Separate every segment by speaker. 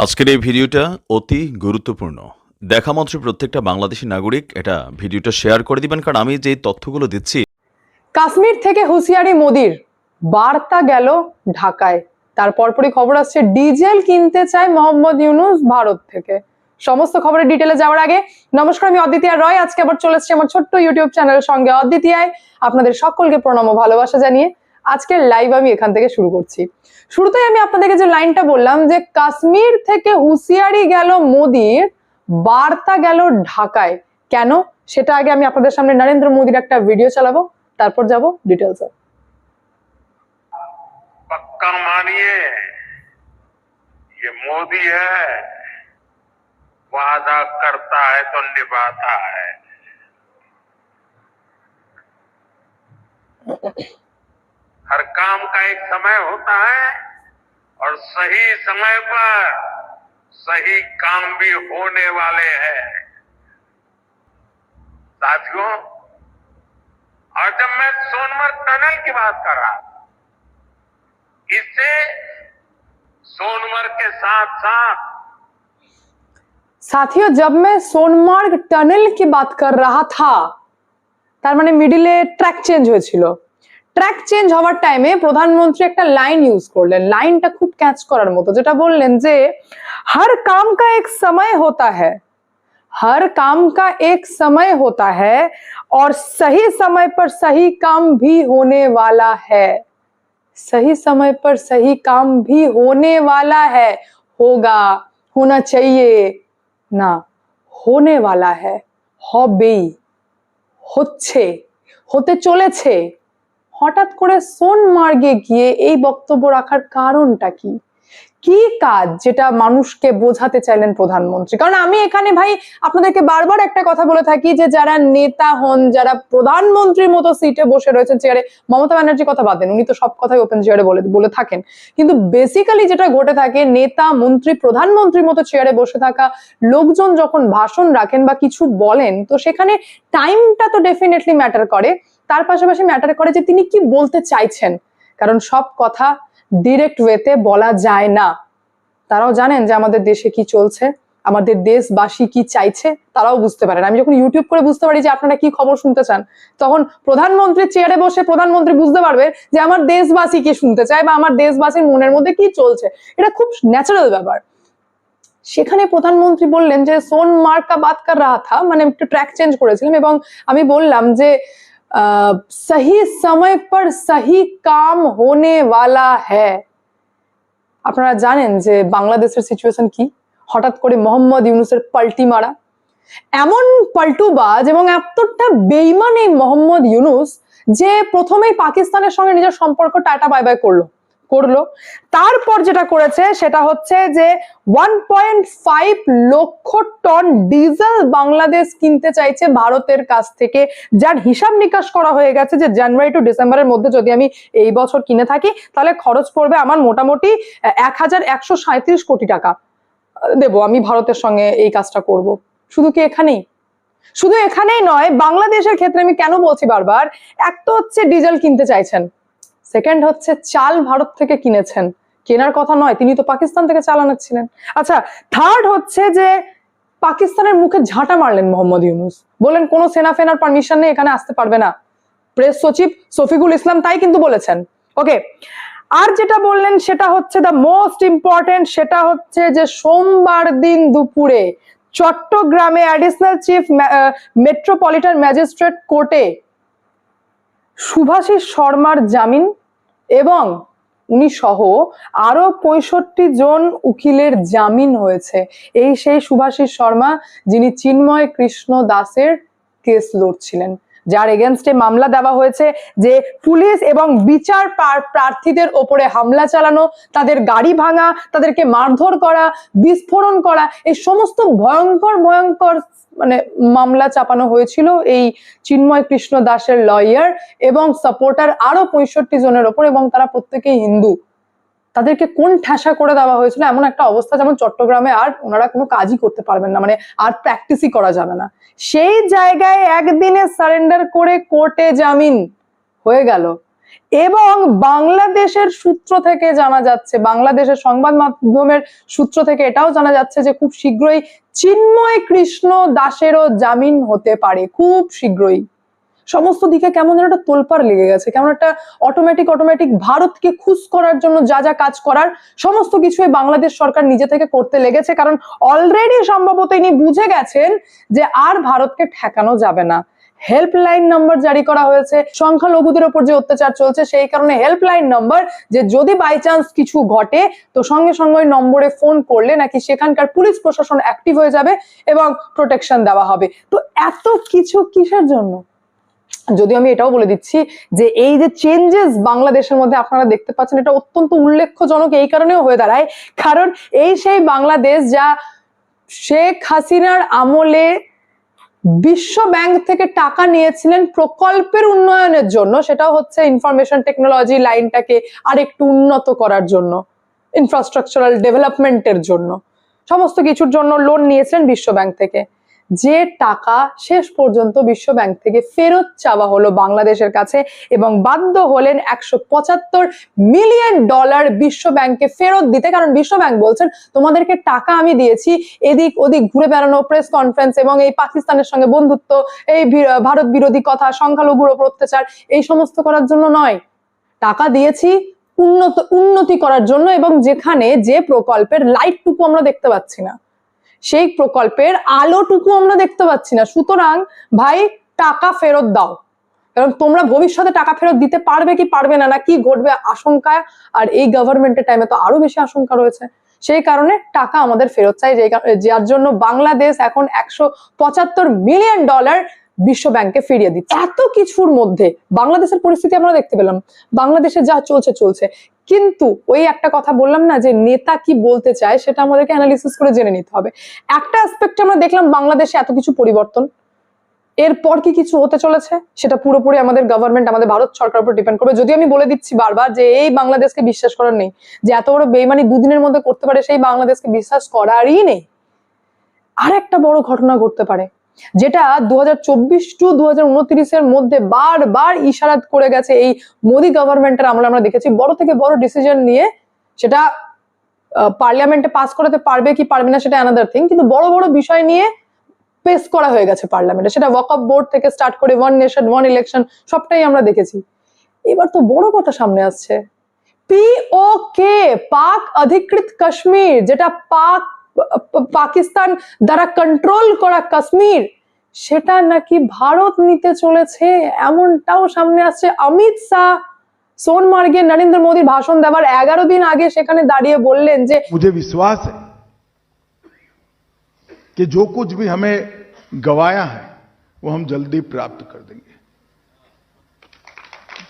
Speaker 1: আজকের এই ভিডিওটা অতি গুরুত্বপূর্ণ। দেখা মাত্র প্রত্যেকটা বাংলাদেশী নাগরিক এটা ভিডিওটা শেয়ার করে দিবেন, কারণ আমি যে তথ্যগুলো দিচ্ছি।
Speaker 2: কাশ্মীর থেকে হুঁশিয়ারি মোদির, বার্তা গেল ঢাকায়। তার পরপরই খবর আসছে ডিজেল কিনতে চায় মোহাম্মদ ইউনূস ভারত থেকে। সমস্ত খবরের ডিটেলে যাওয়ার আগে নমস্কার, আমি অদ্বিতীয়া রয়। আজকে আবার চলে এসেছি আমার ছোট্ট ইউটিউব চ্যানেলের সঙ্গে অদ্বিতীয়ায়। আপনাদের সকলকে প্রণাম ও ভালোবাসা জানিয়ে আজকের লাইভ আমি এখান থেকে শুরু করছি। শুরুতেই আমি আপনাদেরকে যে লাইনটা বললাম যে কাশ্মীর থেকে হুঁশিয়ারি গেল মোদির, বার্তা গেল ঢাকায়, কেন সেটা আগে আমি আপনাদের সামনে নরেন্দ্র মোদির একটা ভিডিও চালাবো, তারপর যাব ডিটেলসে।
Speaker 3: पक्का मानिए, ये मोदी है, वादा करता है तो निभाता है। हर काम का एक समय होता है और सही समय पर सही काम भी होने वाले हैं साथियों। और जब मैं सोनमर्ग टनल की बात कर रहा था, इससे सोनमर्ग के साथ साथ
Speaker 2: साथियों, जब मैं सोनमार्ग टनल की बात कर रहा था, তার মানে মিডিলে ট্র্যাক চেঞ্জ হয়েছিল। ট্র্যাক চেঞ্জ হওয়ার টাইমে প্রধানমন্ত্রী একটা লাইন ইউজ করলেন, লাইনটা খুব ক্যাচ করার মতো, যেটা বললেন যে हर काम का एक समय होता है, हर काम का एक समय होता है और सही समय पर सही काम भी होने वाला है। सही समय पर सही काम भी होने वाला है, होगा, होना चाहिए না, होने वाला है, হবেই, হচ্ছে, হতে চলেছে। হঠাৎ করে সোনমার্গে গিয়ে এই বক্তব্য রাখার কারণটা কি? কি কাজ যেটা মানুষকে বোঝাতে চাইলেন প্রধানমন্ত্রী? কারণ আমি এখানে ভাই আপনাদেরকে বারবার একটা কথা বলে থাকি যে যারা নেতা হন, যারা প্রধানমন্ত্রীর মতো সিটে বসে রয়েছেন চেয়ারে, মমতা ব্যানার্জির কথা বাদ দেন, উনি তো সব কথাই ওপেন চেয়ারে বলে থাকেন, কিন্তু বেসিক্যালি যেটা ঘটে থাকে, নেতা মন্ত্রী প্রধানমন্ত্রীর মতো চেয়ারে বসে থাকা লোকজন যখন ভাষণ রাখেন বা কিছু বলেন, তো সেখানে টাইমটা তো ডেফিনেটলি ম্যাটার করে, তার পাশাপাশি ম্যাটার করে যে তিনি কি বলতে চাইছেন। কারণ সব কথা ডিরেক্ট ওয়েতে বলা যায় না। তারাও জানেন যে আমাদের দেশে কি চলছে, আমাদের দেশবাসী কি চাইছে, তারাও বুঝতে পারেন। আমি যখন ইউটিউব করে বুঝতে পারি যে আপনারা কি খবর শুনতে চান, তখন প্রধানমন্ত্রীর চেয়ারে বসে প্রধানমন্ত্রী বুঝতে পারবে যে আমার দেশবাসী কি শুনতে চায় বা আমার দেশবাসীর মনের মধ্যে কি চলছে। এটা খুব ন্যাচারাল ব্যাপার। সেখানে প্রধানমন্ত্রী বললেন যে সোনমার্গ কা বাত কর রাহা থা, মানে একটু ট্র্যাক চেঞ্জ করেছিলাম এবং আমি বললাম যে सही समय पर सही काम होने वाला है। আপনারা জানেন যে বাংলাদেশের সিচুয়েশন কি, হঠাৎ করে মোহাম্মদ ইউনূসের পাল্টি মারা, এমন পাল্টুবাজ এবং এতটা বেইমান এই মোহাম্মদ ইউনূস যে প্রথমেই পাকিস্তানের সঙ্গে নিজের সম্পর্ক টাটা বাই বাই করলো। তারপর যেটা করেছে সেটা হচ্ছে যে 1.5 লক্ষ টন ডিজেল বাংলাদেশ কিনতে চাইছে ভারতের কাছ থেকে, যার হিসাব নিকাশ করা হয়ে গেছে যে জানুয়ারি টু ডিসেম্বরের মধ্যে যদি আমি এই বছর কিনে থাকি তাহলে খরচ পড়বে আমার মোটামুটি 1137 কোটি টাকা দেবো আমি ভারতের সঙ্গে এই কাজটা করব। শুধু কি এখানেই? শুধু এখানেই নয়, বাংলাদেশের ক্ষেত্রে আমি কেন বলছি বারবার, এক তো হচ্ছে ডিজেল কিনতে চাইছেন, সেকেন্ড হচ্ছে চাল ভারত থেকে কিনেছেন, কেনার কথা নয়, তিনি তো পাকিস্তান থেকে চাল আনাচ্ছিলেন। আচ্ছা, থার্ড হচ্ছে যে পাকিস্তানের মুখে ঝাঁটা মারলেন মোহাম্মদ ইউনূস, বলেন কোনো সেনা ফেনার পারমিশন নেই, এখানে আসতে পারবে না। প্রেস সচিব শফিকুল ইসলাম তাই কিন্তু বলেছেন। ওকে, আর যেটা বললেন সেটা হচ্ছে দ্য মোস্ট ইম্পর্টেন্ট, সেটা হচ্ছে যে সোমবার দিন দুপুরে চট্টগ্রামে অ্যাডিশনাল চিফ মেট্রোপলিটন ম্যাজিস্ট্রেট কোর্টে শুভাশিস শর্মার জামিন এবং উনি সহ আরো 65 জন উকিলের জামিন হয়েছে। এই সেই শুভাশিস শর্মা যিনি চিন্ময় কৃষ্ণ দাসের কেস লড়ছিলেন, যার এগেনস্টে মামলা দেওয়া হয়েছে যে পুলিশ এবং বিচার প্রার্থীদের ওপরে হামলা চালানো, তাদের গাড়ি ভাঙা, তাদেরকে মারধর করা, বিস্ফোরণ করা, এই সমস্ত ভয়ঙ্কর ভয়ঙ্কর মানে মামলা চাপানো হয়েছিল এই চিন্ময় কৃষ্ণ দাসের লয়ার এবং সাপোর্টার আরো 65 জনের ওপর, এবং তারা প্রত্যেকেই হিন্দু। তাদেরকে কোন ঠাসা করে দেওয়া হয়েছিল, এমন একটা অবস্থা যেমন চট্টগ্রামে আর ওনারা কোনো কাজই করতে পারবেন না, মানে আর প্র্যাকটিসই করা যাবে না। সেই জায়গায় একদিনে সারেন্ডার করে কোর্টে জামিন হয়ে গেল। এবং বাংলাদেশের সূত্র থেকে জানা যাচ্ছে, বাংলাদেশের সংবাদ মাধ্যমের সূত্র থেকে এটাও জানা যাচ্ছে যে খুব শীঘ্রই চিন্ময় কৃষ্ণ দাসেরও জামিন হতে পারে, খুব শীঘ্রই। সমস্ত দিকে কেমন যেন একটা তোলপাড় লেগে গেছে, কেমন একটা অটোমেটিক ভারতকে খুশ করার জন্য যা যা কাজ করার সমস্ত কিছুই বাংলাদেশ সরকার নিজে থেকে করতে লেগেছে, কারণ অলরেডি সম্ভবত ইনি বুঝে গেছেন যে আর ভারতকে ঠেকানো যাবে না। হেল্পলাইন নাম্বার জারি করা হয়েছে, সংখ্যালঘুদের উপর যে অত্যাচার চলছে সেই কারণে হেল্পলাইন নাম্বার, যে যদি বাই চান্স কিছু ঘটে তো সঙ্গে সঙ্গে ওই নম্বরে ফোন করলে নাকি সেখানকার পুলিশ প্রশাসন অ্যাক্টিভ হয়ে যাবে এবং প্রোটেকশন দেওয়া হবে। তো এত কিছু কিসের জন্য? যদিও আমি এটাও বলে দিচ্ছি যে এই যে চেঞ্জেস বাংলাদেশের মধ্যে আপনারা দেখতে পাচ্ছেন, এটা অত্যন্ত উল্লেখজনক এই কারণেও হয়ে দাঁড়ায় কারণ এই সেই বাংলাদেশ যা শেখ হাসিনার আমলে বিশ্ব ব্যাংক থেকে টাকা নিয়েছিলেন প্রকল্পের উন্নয়নের জন্য, সেটাও হচ্ছে ইনফরমেশন টেকনোলজি লাইনটাকে আরেকটু উন্নত করার জন্য, ইনফ্রাস্ট্রাকচারাল ডেভেলপমেন্টের জন্য, সমস্ত কিছুর জন্য লোন নিয়েছিলেন বিশ্ব ব্যাংক থেকে। যে টাকা শেষ পর্যন্ত বিশ্ব ব্যাংক থেকে ফেরত চাওয়া হলো বাংলাদেশের কাছে এবং বাধ্য হলেন $175 মিলিয়ন বিশ্ব ব্যাংকে ফেরত দিতে, কারণ বিশ্ব ব্যাংক বলছেন তোমাদেরকে টাকা আমি দিয়েছি এদিক ওদিক ঘুরে বেড়ানো, প্রেস কনফারেন্স এবং এই পাকিস্তানের সঙ্গে বন্ধুত্ব, এই ভারত বিরোধী কথা, সংখ্যালঘুর উপর অত্যাচার, এই সমস্ত করার জন্য নয়। টাকা দিয়েছি উন্নতি করার জন্য, এবং যেখানে যে প্রকল্পের লাইটটুকু আমরা দেখতে পাচ্ছি না, সেই প্রকল্পের আলোটুকু আমরা দেখতে পাচ্ছি না। সুতরাং ভাই টাকা ফেরত দাও, কারণ তোমরা ভবিষ্যতে টাকা ফেরত দিতে পারবে কি পারবে না, কি ঘটবে আশঙ্কা, আর এই গভর্নমেন্টের টাইমে তো আরো বেশি আশঙ্কা রয়েছে। সেই কারণে টাকা আমাদের ফেরত চাই, যার জন্য বাংলাদেশ এখন $175 মিলিয়ন বিশ্ব ব্যাংকে ফিরিয়ে দিচ্ছে। এত কিছুর মধ্যে বাংলাদেশের পরিস্থিতি আমরা দেখতে পেলাম, বাংলাদেশে যা চলছে, কিন্তু ওই একটা কথা বললাম না যে নেতা কি বলতে চায় সেটা আমাদেরকে অ্যানালিসিস করে জেনে নিতে হবে। একটা অ্যাসপেক্টে আমরা দেখলাম বাংলাদেশে এত কিছু পরিবর্তন, এরপর কি কিছু হতে চলেছে সেটা পুরোপুরি আমাদের গভর্নমেন্ট, আমাদের ভারত সরকারের উপর ডিপেন্ড করবে। যদি আমি বলে দিচ্ছি বারবার যে এই বাংলাদেশকে বিশ্বাস করার নেই, যে এত বড় বেইমানি দুদিনের মধ্যে করতে পারে, সেই বাংলাদেশকে বিশ্বাস করারই নেই। আর একটা বড় ঘটনা ঘটতে পারে, যেটা 2024 টু 2029 মধ্যে বারবার ইশারাত করে গেছে এই মোদী গভর্নমেন্টের আমলে। আমরা দেখেছি বড় থেকে বড় ডিসিশন নিয়ে সেটা পার্লামেন্টে পাস করাতে পারবে কি পারবে না সেটা অ্যানাদার থিং, কিন্তু বড় বড় বিষয় নিয়ে পেশ করা হয়ে গেছে পার্লামেন্টে, সেটা ওয়াকফ বোর্ড থেকে স্টার্ট করে ওয়ান নেশন ওয়ান ইলেকশন সবটাই আমরা দেখেছি। এবার তো বড় কথা সামনে আসছে, পিওকে, পাক অধিকৃত কাশ্মীর, যেটা পাকিস্তান দ্বারা কন্ট্রোল করা কাশ্মীর, সেটা নাকি ভারত নিতে চলেছে, এমনটাও সামনে আসছে। অমিত শাহ সোনমার্গে নরেন্দ্র মোদীর ভাষণ দেওয়ার 11 দিন আগে সেখানে দাঁড়িয়ে বললেন যে
Speaker 4: मुझे विश्वास है कि जो कुछ भी हमें गवाया है वो हम जल्दी प्राप्त कर देंगे,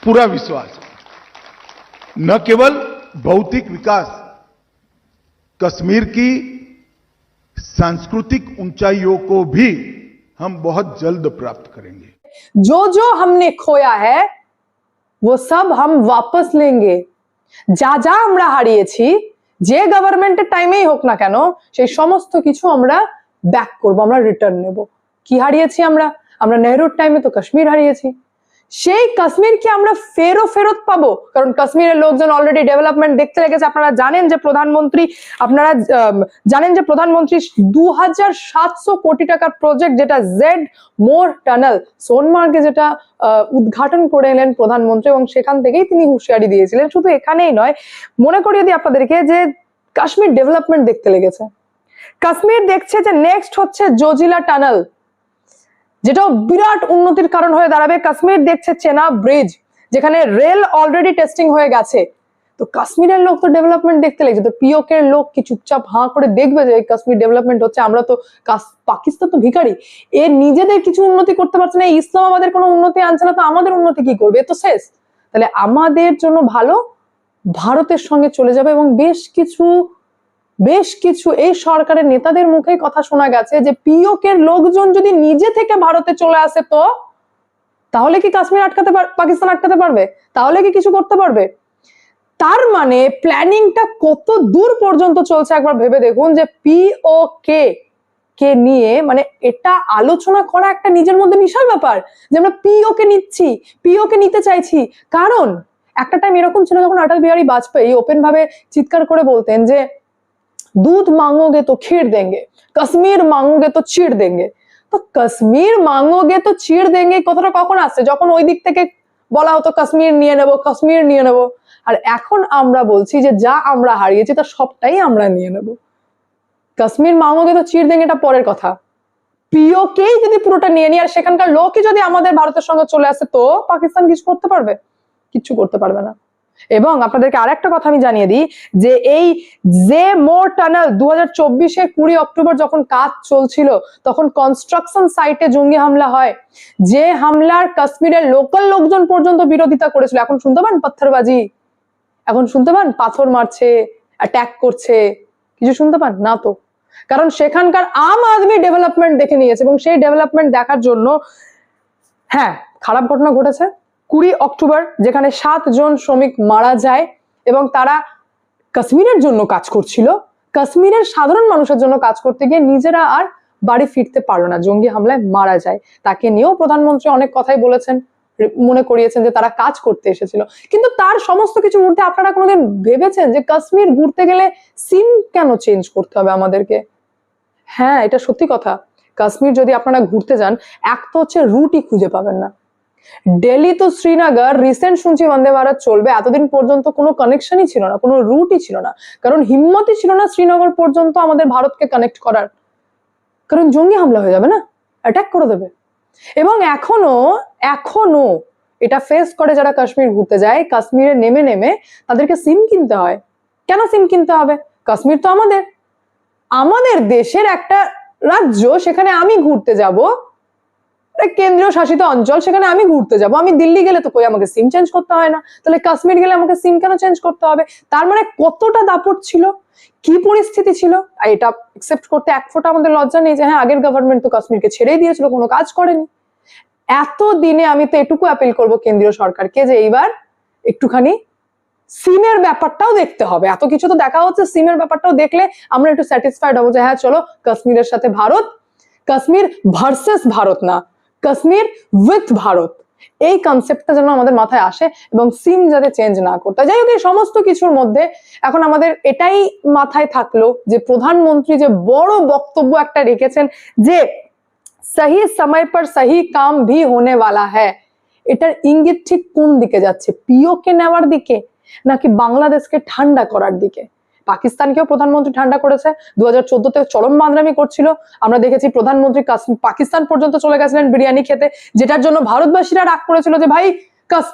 Speaker 4: पूरा विश्वास है। न केवल भौतिक विकास, कश्मीर की सांस्कृतिक ऊंचाइयों को भी हम बहुत जल्द प्राप्त करेंगे।
Speaker 2: जो हमने खोया है वो सब हम वापस लेंगे। যা যা আমরা হারিয়েছি, যে গভর্নমেন্টের টাইমেই হোক না কেন, সেই সমস্ত কিছু আমরা ব্যাক করব, আমরা রিটার্ন নেব। কি হারিয়েছি আমরা নেহরুর টাইমে তো কাশ্মীর হারিয়েছি, সেই কাশ্মীর কি আমরা ফেরত পাবো? কারণ কাশ্মীরের লোকজন অলরেডি ডেভেলপমেন্ট দেখতে লেগেছে। আপনারা জানেন যে প্রধানমন্ত্রী 2700 কোটি টাকার প্রজেক্ট, যেটা জেড মোর টানেল সোনমার্গে, যেটা উদ্ঘাটন করে এলেন প্রধানমন্ত্রী, এবং সেখান থেকেই তিনি হুঁশিয়ারি দিয়েছিলেন। শুধু এখানেই নয়, মনে করিয়ে দিই আপনাদেরকে যে কাশ্মীর ডেভেলপমেন্ট দেখতে লেগেছে। কাশ্মীর দেখছে যে নেক্সট হচ্ছে জোজিলা টানেল, যেটাও বিরাট উন্নতির কারণ হয়ে দাঁড়াবে। কাশ্মীর দেখছে চেনাব ব্রিজ, যেখানে রেল অলরেডি টেস্টিং হয়ে গেছে। তো কাশ্মীরের লোক তো ডেভেলপমেন্ট দেখতে লেগেছে, তো পিওকের লোক কি চুপচাপ হাঁ করে দেখবে যে কাশ্মীর ডেভেলপমেন্ট হচ্ছে? আমরা তো পাকিস্তান তো ভিখারি, এর নিজেদের কিছু উন্নতি করতে পারছে না, ইসলামাবাদের কোনো উন্নতি আনছে না, তো আমাদের উন্নতি কি করবে? এ তো শেষ। তাহলে আমাদের জন্য ভালো ভারতের সঙ্গে চলে যাবে। এবং বেশ কিছু এই সরকারের নেতাদের মুখেই কথা শোনা গেছে যে পিওকের লোকজন যদি নিজে থেকে ভারতে চলে আসে তো তাহলে কি কাশ্মীর পাকিস্তান আটকাতে পারবে? তাহলে কি কিছু করতে পারবে? তার মানে প্ল্যানিংটা কত দূর পর্যন্ত চলছে একবার ভেবে দেখুন, যে পিওকে কে নিয়ে মানে এটা আলোচনা করা একটা নিজের মধ্যে বিশাল ব্যাপার, যে আমরা পিওকে নিতে চাইছি। কারণ একটা টাইম এরকম ছিল যখন অটল বিহারী বাজপেয়ী ওপেন ভাবে চিৎকার করে বলতেন যে दूध मांगोगे तो खीर देंगे, कश्मीर मांगोगे तो चीड़ देंगे। তো কাশ্মীর মাঙ্গোগে তো চিড় দেঙ্গে কথাটা কখন আসছে? যখন ওই দিক থেকে বলা হতো কাশ্মীর নিয়ে নেব, কাশ্মীর নিয়ে নেব। আর এখন আমরা বলছি যে যা আমরা হারিয়েছি তা সবটাই আমরা নিয়ে নেব। কাশ্মীর মাঙ্গোগে তো চিড় দেঙ্গে এটা পরের কথা। পিওকেই যদি পুরোটা নিয়ে নিই আর সেখানকার লোকই যদি আমাদের ভারতের সঙ্গে চলে আসে, তো পাকিস্তান কিছু করতে পারবে? কিচ্ছু করতে পারবে না। এবং আপনাদেরকে আরেকটা কথা আমি জানিয়ে দিই যে এই যে মোর টানেল 2024-এ 20 অক্টোবর যখন কাজ চলছিল তখন কনস্ট্রাকশন সাইটে জঙ্গি হামলা হয়, যে হামলার কাশ্মীরের লোকাল লোকজন পর্যন্ত বিরোধিতা করেছিল। এখন শুনতে পান পাথরবাজি, এখন শুনতে পান পাথর মারছে, অ্যাটাক করছে, কিছু শুনতে পান না? তো কারণ সেখানকার আম আদমি ডেভেলপমেন্ট দেখে নিয়েছে এবং সেই ডেভেলপমেন্ট দেখার জন্য হ্যাঁ খারাপ ঘটনা ঘটেছে 20 অক্টোবর, যেখানে 7 জন শ্রমিক মারা যায় এবং তারা কাশ্মীরের জন্য কাজ করছিল, কাশ্মীরের সাধারণ মানুষের জন্য কাজ করতে গিয়ে নিজেরা আর বাড়ি ফিরতে পারলো না, জঙ্গি হামলায় মারা যায়। তাকে নিয়েও প্রধানমন্ত্রী অনেক কথাই বলেছেন, মনে করিয়েছেন যে তারা কাজ করতে এসেছিল। কিন্তু তার সমস্ত কিছু ঊর্ধ্বে আপনারা কোনোদিন ভেবেছেন যে কাশ্মীর ঘুরতে গেলে সিম কেন চেঞ্জ করতে হবে আমাদেরকে? হ্যাঁ, এটা সত্যি কথা। কাশ্মীর যদি আপনারা ঘুরতে যান, এক তো হচ্ছে রুটই খুঁজে পাবেন না। দিল্লি তো শ্রীনগর রিসেন্ট শুনছি বন্দে ভারত চলবে, এতদিন পর্যন্ত কোনো কানেকশনই ছিল না, কোনো রুটই ছিল না, কারণ হিম্মতই ছিল না শ্রীনগর পর্যন্ত আমাদের ভারতকে কানেক্ট করার, কারণ জঙ্গি হামলা হয়ে যাবে না, অ্যাটাক করে দেবে। এবং এখনো এটা ফেস করে যারা কাশ্মীর ঘুরতে যায়, কাশ্মীরে নেমে নেমে তাদেরকে সিম কিনতে হয়। কেন সিম কিনতে হবে? কাশ্মীর তো আমাদের দেশের একটা রাজ্য, সেখানে আমি ঘুরতে যাব, কেন্দ্রীয় শাসিত অঞ্চল, সেখানে আমি ঘুরতে যাব। আমি দিল্লি গেলে তো কই আমাকে সিম চেঞ্জ করতে হয় না, তাহলে কাশ্মীর গেলে আমাকে সিম কেন চেঞ্জ করতে হবে? তার মানে কতটা দাপট ছিল, কি পরিস্থিতি ছিল। আর এটা একসেপ্ট করতে এক ফোঁটা আমাদের লজ্জা নেই যে হ্যাঁ আগের গভর্নমেন্ট তো কাশ্মীরকে ছেড়েই দিয়েছিল, কোনো কাজ করেনি। এত দিনে আমি তো এটুকু অ্যাপিল করব কেন্দ্রীয় সরকারকে যে এইবার একটুখানি সিমের ব্যাপারটাও দেখতে হবে। এত কিছু তো দেখা হচ্ছে, সিমের ব্যাপারটাও দেখলে আমরা একটু স্যাটিসফাইড হবো যে হ্যাঁ চলো কাশ্মীরের সাথে ভারত, কাশ্মীর ভার্সেস ভারত না, কাশ্মীর উইথ ভারত, এই কনসেপ্টটা যেন আমাদের মাথায় আসে এবং সিম যাতে চেঞ্জ না করতে। যাই হোক, এই সমস্ত কিছুর মধ্যে এখন আমাদের এটাই মাথায় থাকলো যে প্রধানমন্ত্রী যে বড় বক্তব্য একটা রেখেছেন যে সহি সময় পর সহি কাম ভি হোনে ওয়ালা হ্যায়, এটার ইঙ্গিত ঠিক কোন দিকে যাচ্ছে? পিওকে নেওয়ার দিকে নাকি বাংলাদেশকে ঠান্ডা করার দিকে? পাকিস্তানকেও প্রধানমন্ত্রী ঠান্ডা করেছে, 2014-তে চরম বাঁদরামি করছিল, আমরা দেখেছি প্রধানমন্ত্রী পাকিস্তান পর্যন্ত চলে গেছিলেন বিরিয়ানি খেতে, যেটার জন্য ভারতবাসীরা রাগ করেছিল যে ভাই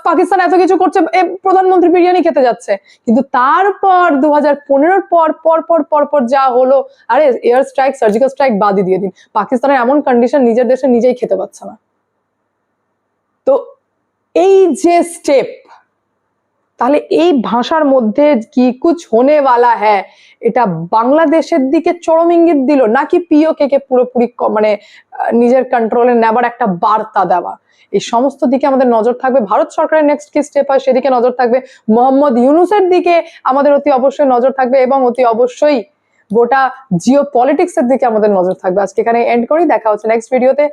Speaker 2: পাকিস্তান এত কিছু করছে, প্রধানমন্ত্রী বিরিয়ানি খেতে যাচ্ছে। কিন্তু তারপর 2015-র পর যা হলো, আরে এয়ার স্ট্রাইক, সার্জিক্যাল স্ট্রাইক বাদই দিয়ে দিন, পাকিস্তানের এমন কন্ডিশন নিজের দেশে নিজেই খেতে পাচ্ছে না। তো এই যে স্টেপ, তাহলে এই ভাষার মধ্যে কি কুছ হোনে ওয়ালা হ্যায়, এটা বাংলাদেশের দিকে চরম ইঙ্গিত দিল নাকি পিওকে কে পুরোপুরি মানে নিজের কন্ট্রোলে নেবার একটা বার্তা দেওয়া? এই সমস্ত দিকে আমাদের নজর থাকবে। ভারত সরকারের নেক্সট কি স্টেপ হয় সেদিকে নজর থাকবে, মোহাম্মদ ইউনূসের দিকে আমাদের অতি অবশ্যই নজর থাকবে এবং অতি অবশ্যই গোটা জিও পলিটিক্স এর দিকে আমাদের নজর থাকবে। আজকে এখানে এন্ড করি, দেখা হচ্ছে নেক্সট ভিডিওতে।